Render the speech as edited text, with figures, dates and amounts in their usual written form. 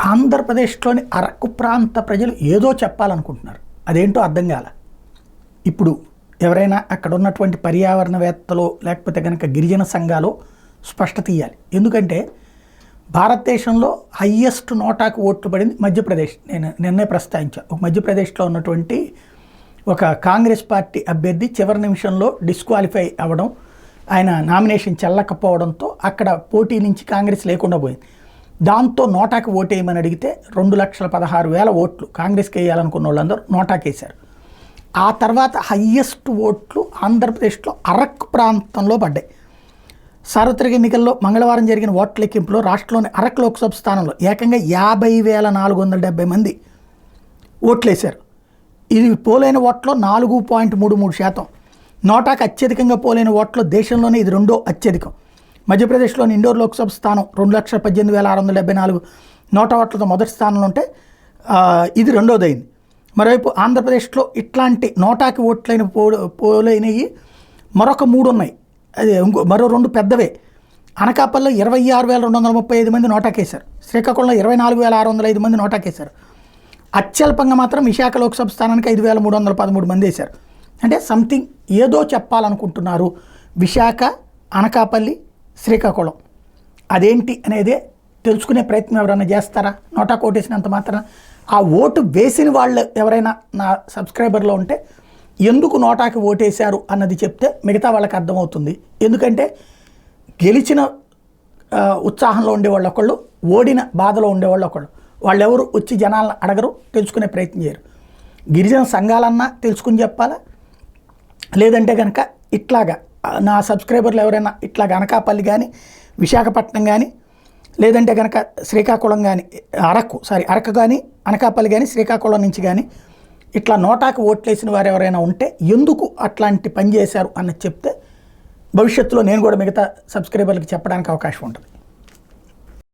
ఆంధ్రప్రదేశ్లోని అరకు ప్రాంత ప్రజలు ఏదో చెప్పాలనుకుంటున్నారు, అదేంటో అర్థం కాల. ఇప్పుడు ఎవరైనా అక్కడ ఉన్నటువంటి పర్యావరణవేత్తలో లేకపోతే కనుక గిరిజన సంఘాలు స్పష్టత ఇవ్వాలి. ఎందుకంటే భారతదేశంలో హయ్యెస్ట్ నోటాకు ఓట్లు పడింది మధ్యప్రదేశ్. నేను నిన్నే ప్రస్తావించాను. ఒక మధ్యప్రదేశ్లో ఉన్నటువంటి ఒక కాంగ్రెస్ పార్టీ అభ్యర్థి చివరి నిమిషంలో డిస్క్వాలిఫై అవ్వడం, ఆయన నామినేషన్ చెల్లకపోవడంతో అక్కడ పోటీ నుంచి కాంగ్రెస్ లేకుండా పోయింది. దాంతో నోటాకు ఓటేయమని అడిగితే 2,16,000 ఓట్లు కాంగ్రెస్కి వేయాలనుకున్న వాళ్ళందరూ నోటాకేశారు. ఆ తర్వాత హయ్యెస్ట్ ఓట్లు ఆంధ్రప్రదేశ్లో అరకు ప్రాంతంలో పడ్డాయి. సార్వత్రిక ఎన్నికల్లో మంగళవారం జరిగిన ఓట్ల లెక్కింపులో రాష్ట్రంలోని అరకు లోక్సభ స్థానంలో ఏకంగా 50,470 మంది ఓట్లేశారు. ఇది పోలైన ఓట్లో 4.33%. నోటాకు అత్యధికంగా పోలైన ఓట్లో దేశంలోనే ఇది రెండో అత్యధికం. మధ్యప్రదేశ్లోని ఇండోర్ లోక్సభ స్థానం 2,18,674 నోటా ఓట్లతో మొదటి స్థానంలో ఉంటే ఇది రెండోదైంది. మరోవైపు ఆంధ్రప్రదేశ్లో ఇట్లాంటి నోటాకి ఓట్లైన పోలైనవి మరొక 3 ఉన్నాయి. అది మరో 2 పెద్దవే. అనకాపల్లిలో 26,235 మంది నోటాకేశారు. శ్రీకాకుళంలో 24,605 మంది నోటాకేశారు. అత్యల్పంగా మాత్రం విశాఖ లోక్సభ స్థానానికి 5,313 మంది వేశారు. అంటే సంథింగ్ ఏదో చెప్పాలనుకుంటున్నారు. విశాఖ, అనకాపల్లి, శ్రీకాకుళం అదేంటి అనేదే తెలుసుకునే ప్రయత్నం ఎవరైనా చేస్తారా? నోటా కోటేసినంత మాత్రం ఆ ఓటు వేసిన వాళ్ళు ఎవరైనా నా సబ్స్క్రైబర్లో ఉంటే ఎందుకు నోటాకి ఓటేశారు అన్నది చెప్తే మిగతా వాళ్ళకి అర్థమవుతుంది. ఎందుకంటే గెలిచిన ఉత్సాహంలో ఉండేవాళ్ళు ఒకళ్ళు, ఓడిన బాధలో ఉండేవాళ్ళు ఒకళ్ళు. వాళ్ళెవరు వచ్చి జనాలను అడగరు, తెలుసుకునే ప్రయత్నం చేయరు. గిరిజన సంఘాలన్నా తెలుసుకుని చెప్పాలా, లేదంటే కనుక ఇట్లాగా నా సబ్స్క్రైబర్లు ఎవరైనా ఇట్లాగా అనకాపల్లి కానీ, విశాఖపట్నం కానీ, లేదంటే కనుక శ్రీకాకుళం కానీ, అరకు కానీ, అనకాపల్లి కానీ, శ్రీకాకుళం నుంచి కానీ ఇట్లా నోటాకు ఓట్లేసిన వారు ఎవరైనా ఉంటే ఎందుకు అట్లాంటి పని చేశారు అన్నది చెప్తే భవిష్యత్తులో నేను కూడా మిగతా సబ్స్క్రైబర్లకు చెప్పడానికి అవకాశం ఉంటుంది.